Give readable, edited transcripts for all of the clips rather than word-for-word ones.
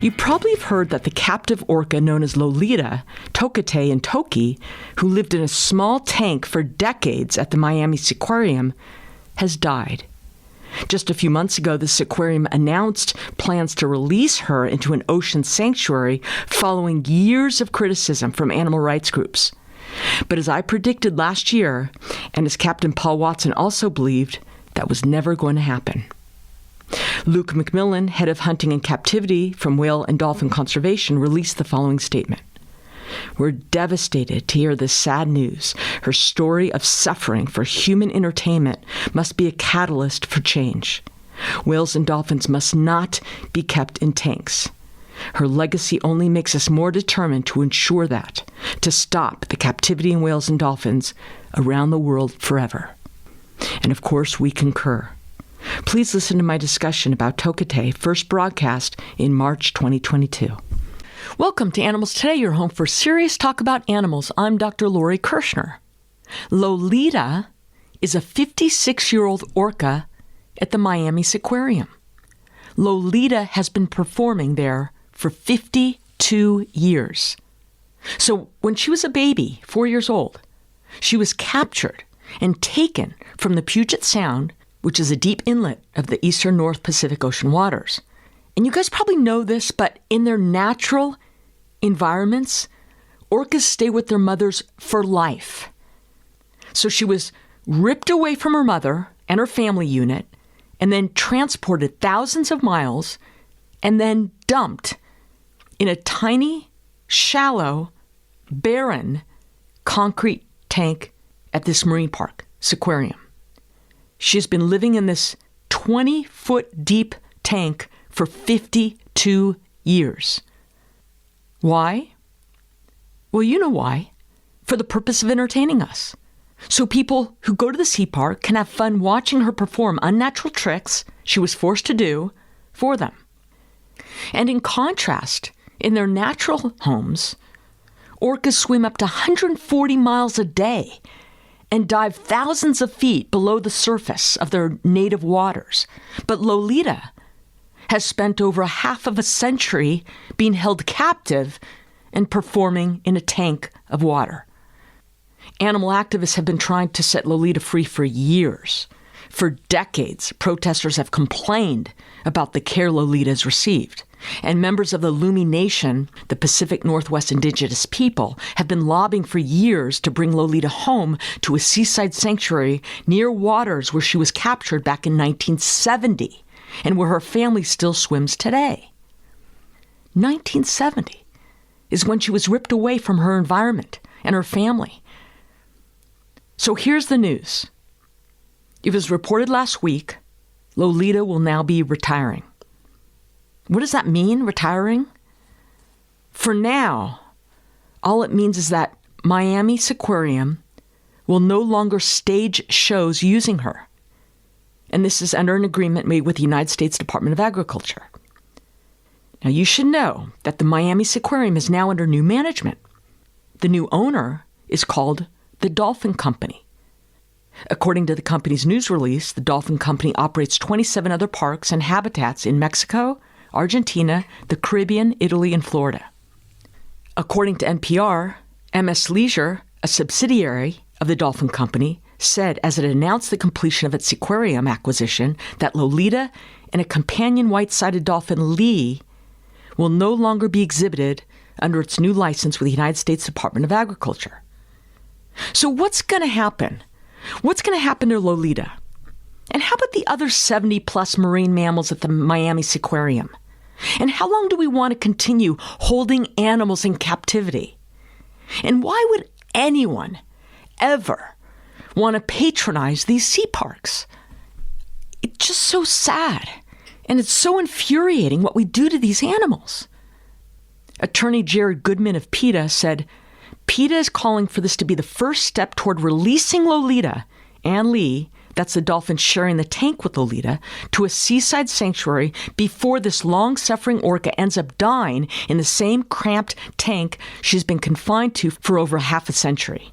You probably have heard that the captive orca known as Lolita, Tokate, and Toki, who lived in a small tank for decades at the Miami Seaquarium, has died. Just a few months ago, the Seaquarium announced plans to release her into an ocean sanctuary following years of criticism from animal rights groups. But as I predicted last year, and as Captain Paul Watson also believed, that was never going to happen. Luke McMillan, head of hunting and captivity from Whale and Dolphin Conservation, released the following statement. We're devastated to hear this sad news. Her story of suffering for human entertainment must be a catalyst for change. Whales and dolphins must not be kept in tanks. Her legacy only makes us more determined to ensure that, to stop the captivity in whales and dolphins around the world forever. And of course, we concur. Please listen to my discussion about Tokate, first broadcast in March 2022. Welcome to Animals Today, your home for serious talk about animals. I'm Dr. Lori Kirshner. Lolita is a 56-year-old orca at the Miami Seaquarium. Lolita has been performing there for 52 years. So when she was a baby, 4 years old, she was captured and taken from the Puget Sound, which is a deep inlet of the eastern North Pacific Ocean waters. And you guys probably know this, but in their natural environments, orcas stay with their mothers for life. So she was ripped away from her mother and her family unit, and then transported thousands of miles, and then dumped in a tiny, shallow, barren, concrete tank at this marine park, Seaquarium. She's been living in this 20-foot deep tank for 52 years. Why? Well, you know why. For the purpose of entertaining us. So people who go to the sea park can have fun watching her perform unnatural tricks she was forced to do for them. And in contrast, in their natural homes, orcas swim up to 140 miles a day and dive thousands of feet below the surface of their native waters. But Lolita has spent over half of a century being held captive and performing in a tank of water. Animal activists have been trying to set Lolita free for years. For decades, protesters have complained about the care Lolita has received. And members of the Lumi Nation, the Pacific Northwest indigenous people, have been lobbying for years to bring Lolita home to a seaside sanctuary near waters where she was captured back in 1970 and where her family still swims today. 1970 is when she was ripped away from her environment and her family. So here's the news. It was reported last week, Lolita will now be retiring. What does that mean, retiring? For now, all it means is that Miami Seaquarium will no longer stage shows using her. And this is under an agreement made with the United States Department of Agriculture. Now, you should know that the Miami Seaquarium is now under new management. The new owner is called the Dolphin Company. According to the company's news release, the Dolphin Company operates 27 other parks and habitats in Mexico, Argentina, the Caribbean, Italy, and Florida. According to NPR, MS Leisure, a subsidiary of the Dolphin Company, said as it announced the completion of its Seaquarium acquisition that Lolita and a companion white-sided dolphin, Lee, will no longer be exhibited under its new license with the United States Department of Agriculture. So what's going to happen? What's going to happen to Lolita? And how about the other 70-plus marine mammals at the Miami Seaquarium? And how long do we want to continue holding animals in captivity? And why would anyone ever want to patronize these sea parks? It's just so sad. And it's so infuriating what we do to these animals. Attorney Jared Goodman of PETA said, PETA is calling for this to be the first step toward releasing Lolita and Lee, that's the dolphin sharing the tank with Lolita, to a seaside sanctuary before this long-suffering orca ends up dying in the same cramped tank she's been confined to for over half a century.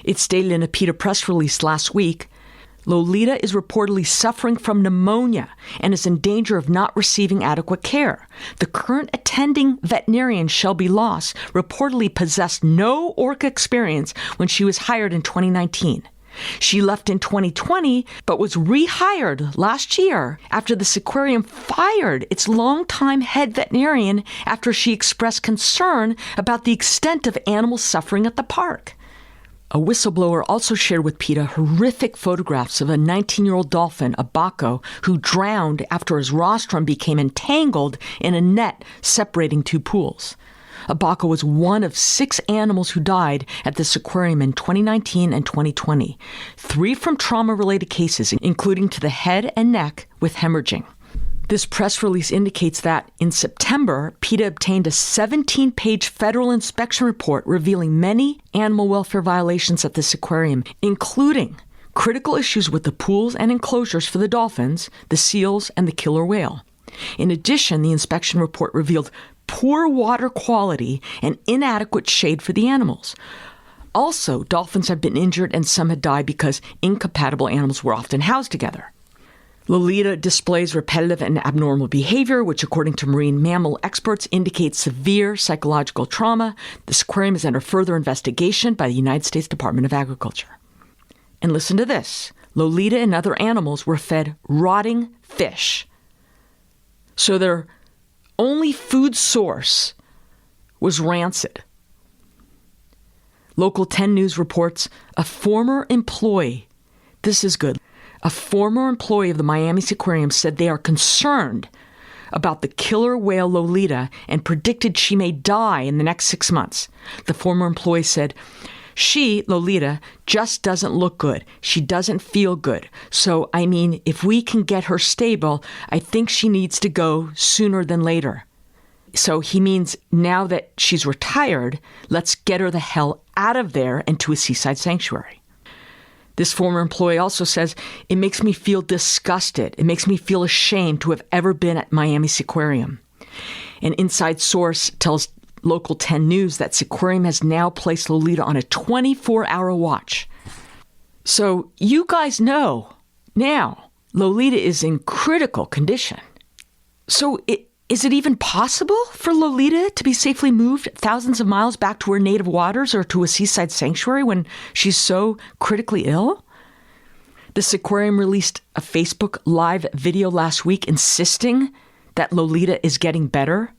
It stated in a PETA press release last week, Lolita is reportedly suffering from pneumonia and is in danger of not receiving adequate care. The current attending veterinarian, Shelby Loss, reportedly possessed no orca experience when she was hired in 2019. She left in 2020, but was rehired last year after the Seaquarium fired its longtime head veterinarian after she expressed concern about the extent of animal suffering at the park. A whistleblower also shared with PETA horrific photographs of a 19-year-old dolphin, a Baco, who drowned after his rostrum became entangled in a net separating two pools. A Baco was one of 6 animals who died at the Seaquarium in 2019 and 2020, 3 from trauma-related cases, including to the head and neck with hemorrhaging. This press release indicates that in September, PETA obtained a 17-page federal inspection report revealing many animal welfare violations at the Seaquarium, including critical issues with the pools and enclosures for the dolphins, the seals, and the killer whale. In addition, the inspection report revealed poor water quality and inadequate shade for the animals. Also, dolphins have been injured and some had died because incompatible animals were often housed together. Lolita displays repetitive and abnormal behavior, which, according to marine mammal experts, indicates severe psychological trauma. The Seaquarium is under further investigation by the United States Department of Agriculture. And listen to this. Lolita and other animals were fed rotting fish. So their only food source was rancid. Local 10 News reports a former employee, this is good, a former employee of the Miami Seaquarium said they are concerned about the killer whale Lolita and predicted she may die in the next 6 months. The former employee said, "She, Lolita, just doesn't look good. She doesn't feel good. So, if we can get her stable, I think she needs to go sooner than later." So he means now that she's retired, let's get her the hell out of there and to a seaside sanctuary. This former employee also says, "It makes me feel disgusted. It makes me feel ashamed to have ever been at Miami Seaquarium." An inside source tells Local 10 News that Seaquarium has now placed Lolita on a 24-hour watch. So you guys know now Lolita is in critical condition. So is it even possible for Lolita to be safely moved thousands of miles back to her native waters or to a seaside sanctuary when she's so critically ill? The Seaquarium released a Facebook Live video last week insisting that Lolita is getting better,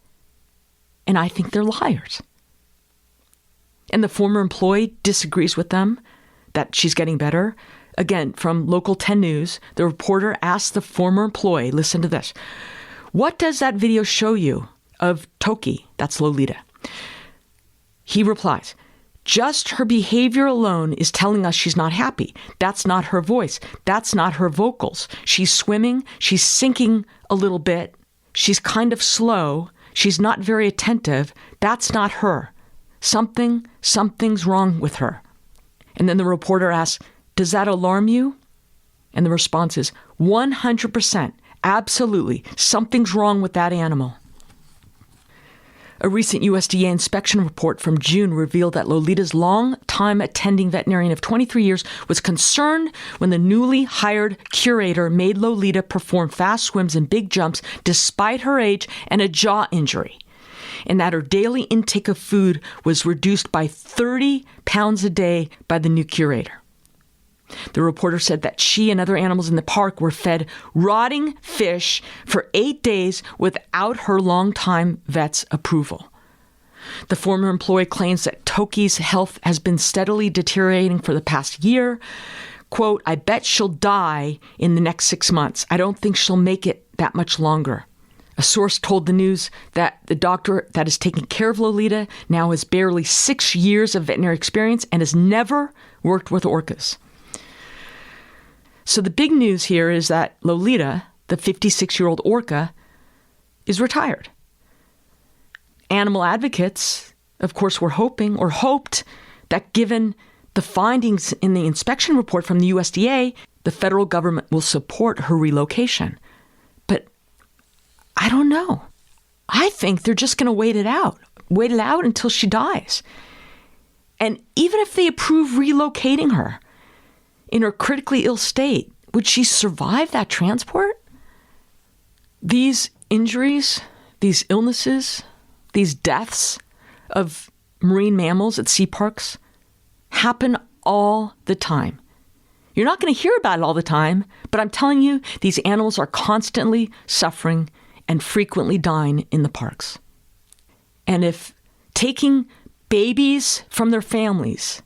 and I think they're liars. And the former employee disagrees with them that she's getting better. Again, from Local 10 News, the reporter asked the former employee, listen to this, "What does that video show you of Toki?" That's Lolita. He replies, "Just her behavior alone is telling us she's not happy. That's not her voice. That's not her vocals. She's swimming. She's sinking a little bit. She's kind of slow. She's not very attentive. That's not her. Something's wrong with her." And then the reporter asks, "Does that alarm you?" And the response is 100%. Absolutely. Something's wrong with that animal. A recent USDA inspection report from June revealed that Lolita's long-time attending veterinarian of 23 years was concerned when the newly hired curator made Lolita perform fast swims and big jumps despite her age and a jaw injury, and that her daily intake of food was reduced by 30 pounds a day by the new curator. The reporter said that she and other animals in the park were fed rotting fish for 8 days without her longtime vet's approval. The former employee claims that Toki's health has been steadily deteriorating for the past year. Quote, "I bet she'll die in the next 6 months. I don't think she'll make it that much longer." A source told the news that the doctor that is taking care of Lolita now has barely 6 years of veterinary experience and has never worked with orcas. So the big news here is that Lolita, the 56-year-old orca, is retired. Animal advocates, of course, were hoped that given the findings in the inspection report from the USDA, the federal government will support her relocation. But I don't know. I think they're just going to wait it out until she dies. And even if they approve relocating her in her critically ill state, Would she survive that transport? These injuries, these illnesses, these deaths of marine mammals at sea parks happen all the time. You're not going to hear about it all the time, but I'm telling you, these animals are constantly suffering and frequently dying in the parks. And if taking babies from their families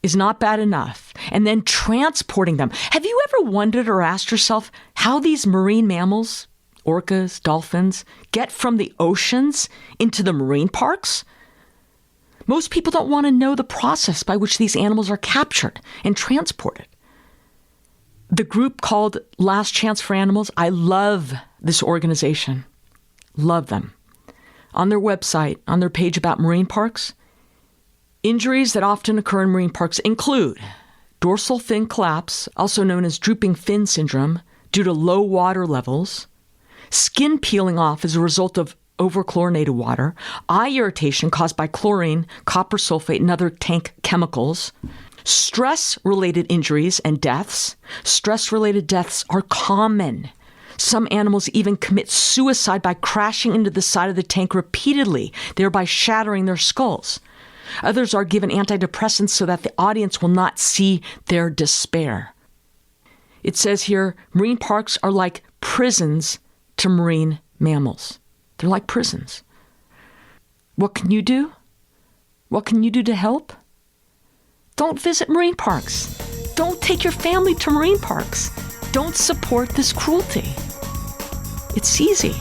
is not bad enough, and then transporting them, have you ever wondered or asked yourself how these marine mammals, orcas, dolphins, get from the oceans into the marine parks? Most people don't want to know the process by which these animals are captured and transported. The group called Last Chance for Animals, I love this organization. Love them. On their website, on their page about marine parks, injuries that often occur in marine parks include dorsal fin collapse, also known as drooping fin syndrome, due to low water levels, skin peeling off as a result of overchlorinated water, eye irritation caused by chlorine, copper sulfate, and other tank chemicals, stress-related injuries and deaths. Stress-related deaths are common. Some animals even commit suicide by crashing into the side of the tank repeatedly, thereby shattering their skulls. Others are given antidepressants so that the audience will not see their despair. It says here, marine parks are like prisons to marine mammals. They're like prisons. What can you do? What can you do to help? Don't visit marine parks. Don't take your family to marine parks. Don't support this cruelty. It's easy.